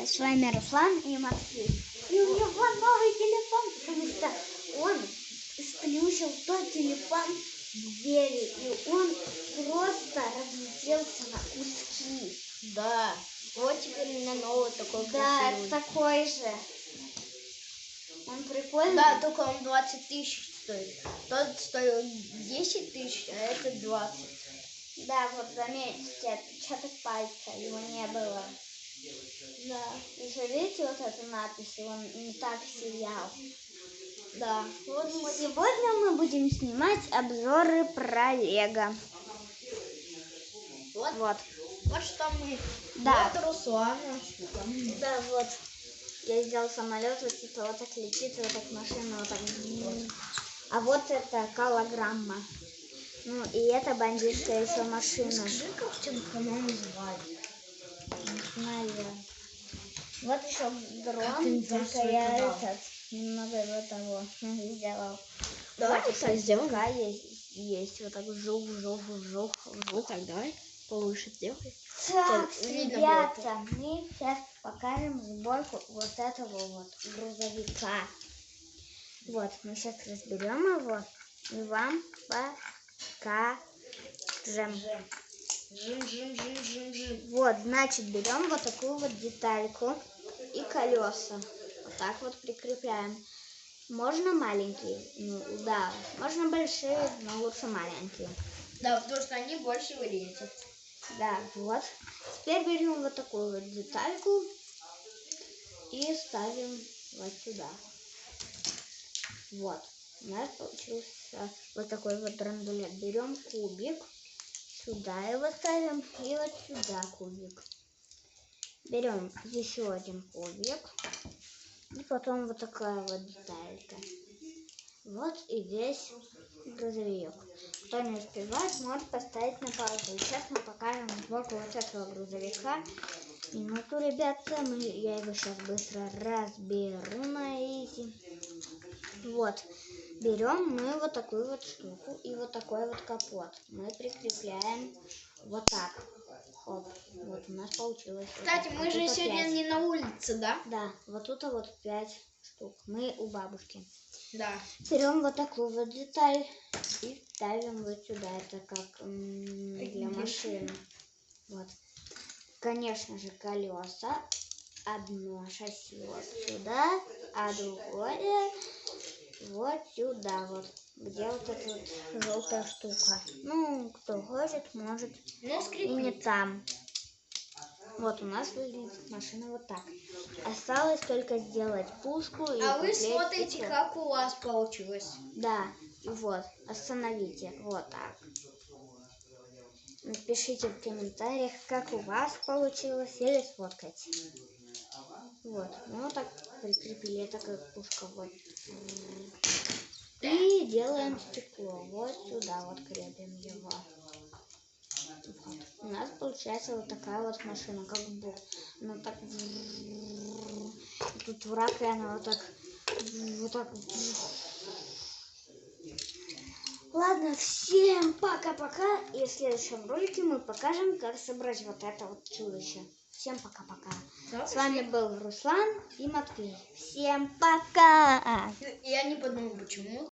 с вами Руслан и Матвей. И у него новый телефон, потому что он сплющил тот телефон в двери, и он просто разлетелся на куски. Да, вот теперь у меня новый такой Да, красивый. такой же. Он прикольный. Да, только он 20 тысяч стоит. Тот стоил 10 тысяч, а этот 20. Да, вот заметьте, отпечаток пальца, его не было. Да. Еще видите вот эту надпись, он не так сиял. Да. Вот мы... Сегодня мы будем снимать обзоры про Лего. Вот. Вот что мы. Да. Вот Руслана. Да, вот. Я сделал самолет, вот это вот так летит, вот так машина, вот так. А вот это голограмма. Ну и это бандитская еще машина. Скажи, как тебя канал называли? Не знаю. Вот еще Как ты дрон, только свой я канал? этот немного его того сделал. Давай вот так сделаем. Да, есть вот так вжух. Так, давай повыше сделай. Так, видно ребята, мы сейчас покажем сборку вот этого вот грузовика. Вот, мы сейчас разберем его и вам покажем. Вот, значит, берем вот такую вот детальку и колеса. Вот так вот прикрепляем. Можно маленькие, ну да, можно большие, но лучше маленькие. Да, потому что они больше вылезут. Да, вот. Теперь берем вот такую вот детальку и ставим вот сюда. Вот. У нас получился вот такой вот драндулет. Берем кубик, сюда его ставим и вот сюда кубик. Берем еще один кубик и потом вот такая вот деталька. Вот и весь грузовик. Кто не успевает, может поставить на паузу. И сейчас мы покажем сборку вот этого грузовика. Минуту, ребята, я его сейчас быстро разберу на изи. Вот. Берем мы вот такую вот штуку и вот такой вот капот. Мы прикрепляем вот так. Хоп. Вот у нас получилось. Кстати, мы же сегодня 5. не на улице, да? Да, вот тут вот 5 штук. Мы у бабушки. Да. Берем вот такую вот деталь и ставим вот сюда. Это как для машины. Вот. Конечно же, колеса. Одно шасси вот сюда, а другое вот сюда вот. Где вот эта вот желтая штука. Ну, кто хочет, может и не там. Вот у нас выглядит машина вот так. Осталось только сделать пушку. И а вы смотрите, как у вас получилось. Да, и вот, остановите, вот так. Напишите в комментариях, как у вас получилось, или сфоткайте. Вот, мы вот так прикрепили, это как пушка, вот. И делаем стекло, вот сюда вот крепим его. Вот. У нас получается вот такая вот машина, как бы, она так, и тут в раке она вот так. Ладно, всем пока-пока, и в следующем ролике мы покажем, как собрать вот это вот чудище. Всем пока-пока. С вами был Руслан и Матвей. Всем пока! Я не подумал, почему.